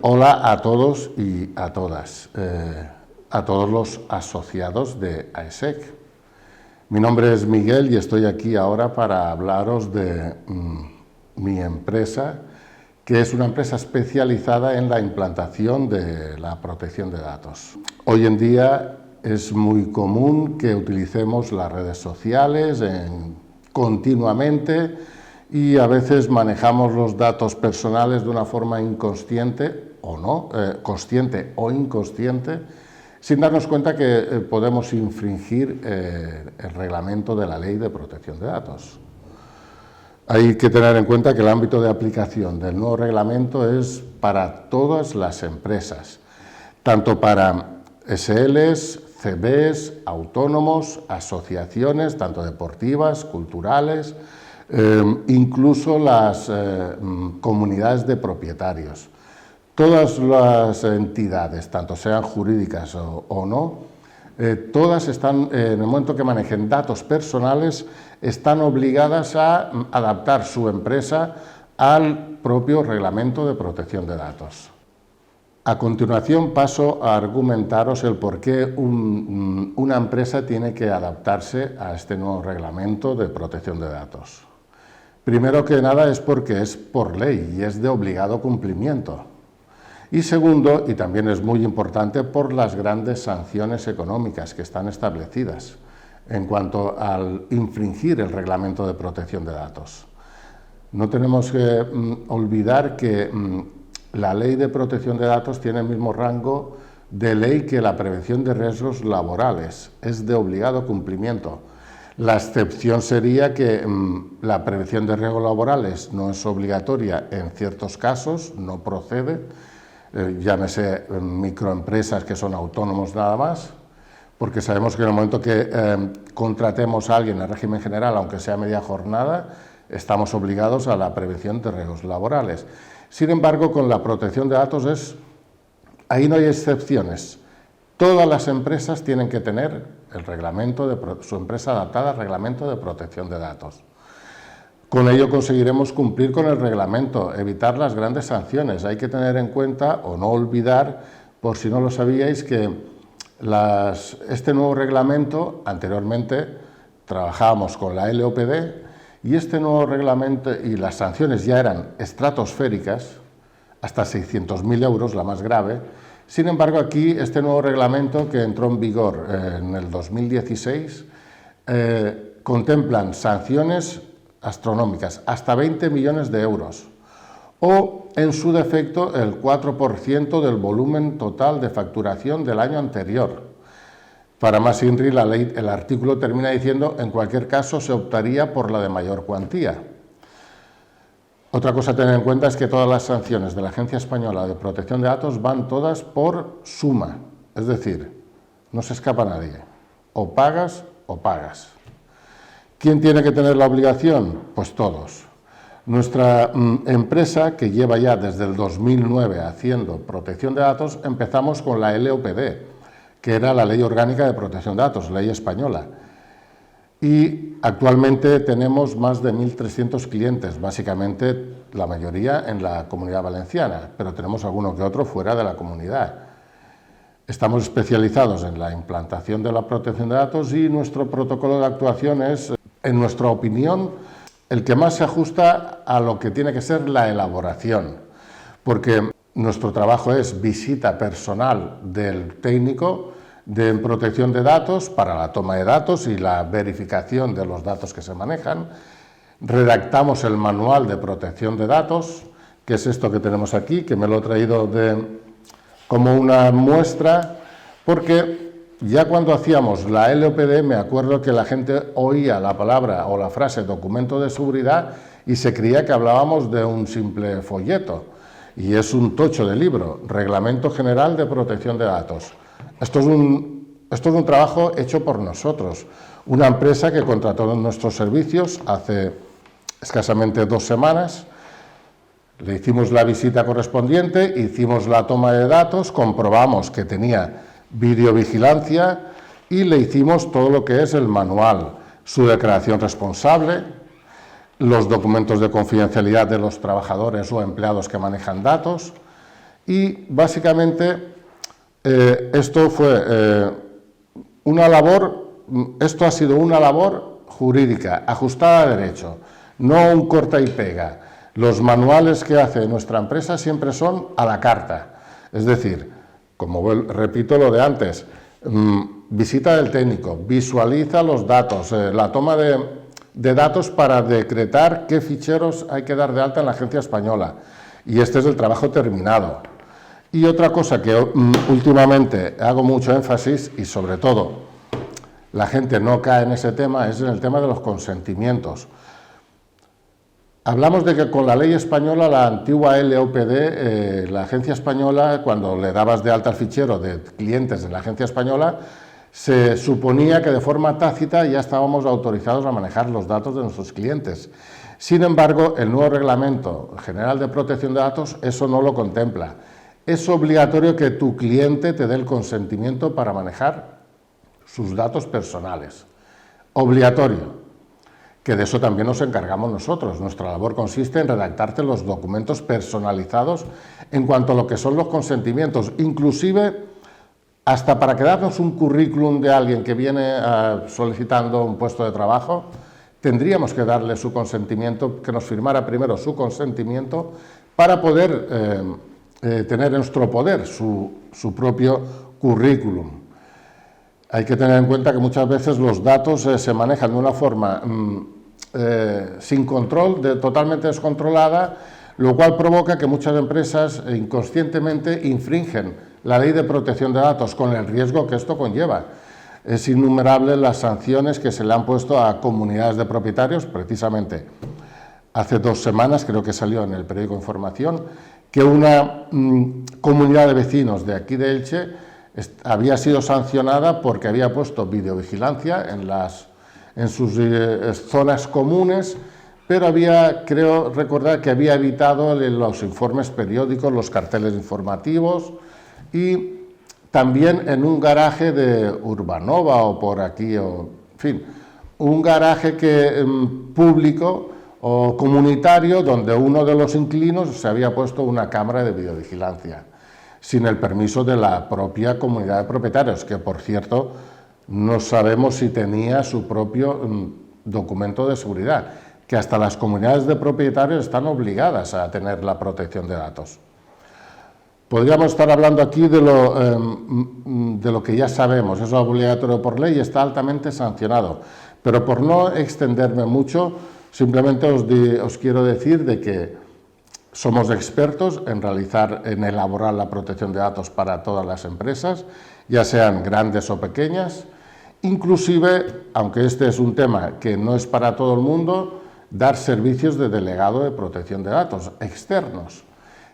Hola a todos y a todas, a todos los asociados de AESEC. Mi nombre es Miguel y estoy aquí ahora para hablaros de mi empresa, que es una empresa especializada en la implantación de la protección de datos. Hoy en día es muy común que utilicemos las redes sociales continuamente y a veces manejamos los datos personales de una forma inconsciente o no, consciente o inconsciente, sin darnos cuenta que podemos infringir el reglamento de la Ley de Protección de Datos. Hay que tener en cuenta que el ámbito de aplicación del nuevo reglamento es para todas las empresas, tanto para SLs, CBs, autónomos, asociaciones, tanto deportivas, culturales, incluso las comunidades de propietarios. Todas las entidades, tanto sean jurídicas o no, todas están, en el momento que manejen datos personales, están obligadas a adaptar su empresa al propio reglamento de protección de datos. A continuación paso a argumentaros el por qué una empresa tiene que adaptarse a este nuevo reglamento de protección de datos. Primero que nada es porque es por ley y es de obligado cumplimiento. Y segundo, y también es muy importante, por las grandes sanciones económicas que están establecidas en cuanto al infringir el reglamento de protección de datos. No tenemos que olvidar que la Ley de Protección de Datos tiene el mismo rango de ley que la prevención de riesgos laborales, es de obligado cumplimiento. La excepción sería que la prevención de riesgos laborales no es obligatoria en ciertos casos, no procede, llámese microempresas que son autónomos nada más, porque sabemos que en el momento que contratemos a alguien en régimen general, aunque sea media jornada, estamos obligados a la prevención de riesgos laborales. Sin embargo, con la protección de datos ahí no hay excepciones. Todas las empresas tienen que tener su empresa adaptada al reglamento de protección de datos. Con ello conseguiremos cumplir con el reglamento, evitar las grandes sanciones. Hay que tener en cuenta o no olvidar, por si no lo sabíais, que este nuevo reglamento, anteriormente trabajábamos con la LOPD, y este nuevo reglamento y las sanciones ya eran estratosféricas, hasta 600.000 euros, la más grave. Sin embargo, aquí este nuevo reglamento que entró en vigor en el 2016 contemplan sanciones astronómicas, hasta 20 millones de euros, o en su defecto el 4% del volumen total de facturación del año anterior. Para más INRI, el artículo termina diciendo, en cualquier caso se optaría por la de mayor cuantía. Otra cosa a tener en cuenta es que todas las sanciones de la Agencia Española de Protección de Datos van todas por suma, es decir, no se escapa nadie, o pagas o pagas. ¿Quién tiene que tener la obligación? Pues todos. Nuestra empresa, que lleva ya desde el 2009 haciendo protección de datos, empezamos con la LOPD, que era la Ley Orgánica de Protección de Datos, ley española. Y actualmente tenemos más de 1.300 clientes, básicamente la mayoría en la Comunidad Valenciana, pero tenemos alguno que otro fuera de la comunidad. Estamos especializados en la implantación de la protección de datos y nuestro protocolo de actuación es, en nuestra opinión, el que más se ajusta a lo que tiene que ser la elaboración, porque nuestro trabajo es visita personal del técnico de protección de datos para la toma de datos y la verificación de los datos que se manejan. Redactamos el manual de protección de datos, que es esto que tenemos aquí, que me lo he traído como una muestra, porque ya cuando hacíamos la LOPD me acuerdo que la gente oía la palabra o la frase documento de seguridad y se creía que hablábamos de un simple folleto. Y es un tocho de libro, Reglamento General de Protección de Datos. Esto es un trabajo hecho por nosotros, una empresa que contrató nuestros servicios hace escasamente 2 semanas, le hicimos la visita correspondiente, hicimos la toma de datos, comprobamos que tenía videovigilancia y le hicimos todo lo que es el manual, su declaración responsable, los documentos de confidencialidad de los trabajadores o empleados que manejan datos y básicamente esto fue una labor, esto ha sido una labor jurídica, ajustada a derecho, no un corta y pega. Los manuales que hace nuestra empresa siempre son a la carta, es decir, como repito lo de antes, visita del técnico, visualiza los datos, la toma de datos para decretar qué ficheros hay que dar de alta en la agencia española, y este es el trabajo terminado. Y otra cosa que últimamente hago mucho énfasis, y sobre todo la gente no cae en ese tema, es en el tema de los consentimientos. Hablamos de que con la ley española, la antigua LOPD, la agencia española, cuando le dabas de alta el fichero de clientes de la agencia española, se suponía que de forma tácita ya estábamos autorizados a manejar los datos de nuestros clientes. Sin embargo, el nuevo Reglamento General de Protección de Datos eso no lo contempla. Es obligatorio que tu cliente te dé el consentimiento para manejar sus datos personales. Obligatorio. Que de eso también nos encargamos nosotros. Nuestra labor consiste en redactarte los documentos personalizados en cuanto a lo que son los consentimientos, inclusive hasta para quedarnos un currículum de alguien que viene solicitando un puesto de trabajo, tendríamos que darle su consentimiento, que nos firmara primero su consentimiento para poder tener en nuestro poder su propio currículum. Hay que tener en cuenta que muchas veces los datos se manejan de una forma sin control, totalmente descontrolada, lo cual provoca que muchas empresas inconscientemente infringen la ley de protección de datos con el riesgo que esto conlleva. Es innumerable las sanciones que se le han puesto a comunidades de propietarios. Precisamente hace 2 semanas, creo que salió en el periódico Información, que una comunidad de vecinos de aquí de Elche había sido sancionada porque había puesto videovigilancia en sus zonas comunes, pero creo recordar que había evitado los informes periódicos, los carteles informativos, y también en un garaje de Urbanova o por aquí, en fin, un garaje público o comunitario donde uno de los inquilinos se había puesto una cámara de videovigilancia, sin el permiso de la propia comunidad de propietarios, que por cierto no sabemos si tenía su propio documento de seguridad, que hasta las comunidades de propietarios están obligadas a tener la protección de datos. Podríamos estar hablando aquí de lo que ya sabemos, es obligatorio por ley y está altamente sancionado, pero por no extenderme mucho, simplemente os quiero decir de que somos expertos en elaborar la protección de datos para todas las empresas, ya sean grandes o pequeñas, inclusive, aunque este es un tema que no es para todo el mundo, dar servicios de delegado de protección de datos externos,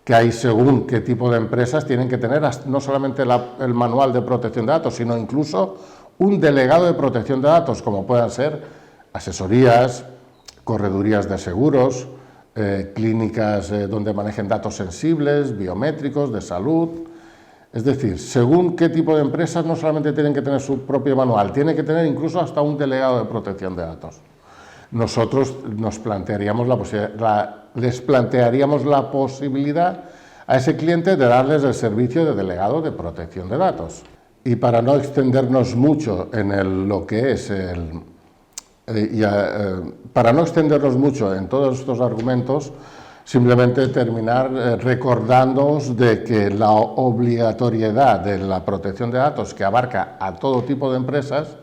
que hay según qué tipo de empresas tienen que tener no solamente el manual de protección de datos, sino incluso un delegado de protección de datos, como puedan ser asesorías, corredurías de seguros, clínicas donde manejen datos sensibles, biométricos, de salud. Es decir, según qué tipo de empresas no solamente tienen que tener su propio manual, tienen que tener incluso hasta un delegado de protección de datos. Nosotros les plantearíamos la posibilidad a ese cliente de darles el servicio de delegado de protección de datos. Y para no extendernos mucho en lo que es para no extendernos mucho en todos estos argumentos, simplemente terminar recordándoos de que la obligatoriedad de la protección de datos, que abarca a todo tipo de empresas,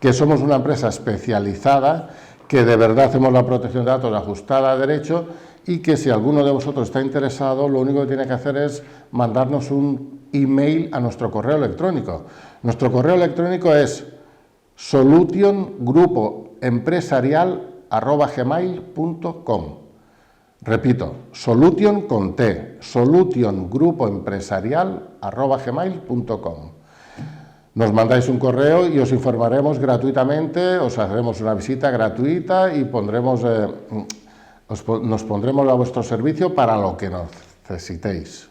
que somos una empresa especializada, que de verdad hacemos la protección de datos ajustada a derecho y que si alguno de vosotros está interesado, lo único que tiene que hacer es mandarnos un email a nuestro correo electrónico. Nuestro correo electrónico es solutiongrupoempresarial@gmail.com. Repito, solution con T, solutiongrupoempresarial@gmail.com. Nos mandáis un correo y os informaremos gratuitamente, os haremos una visita gratuita y nos pondremos a vuestro servicio para lo que necesitéis.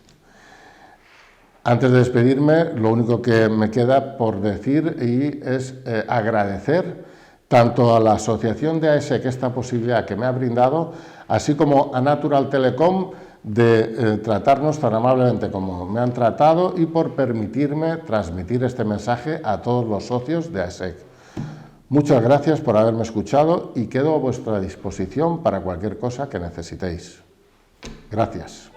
Antes de despedirme, lo único que me queda por decir es agradecer tanto a la asociación de AESEC esta posibilidad que me ha brindado, así como a Natural Telecom de tratarnos tan amablemente como me han tratado y por permitirme transmitir este mensaje a todos los socios de AESEC. Muchas gracias por haberme escuchado y quedo a vuestra disposición para cualquier cosa que necesitéis. Gracias.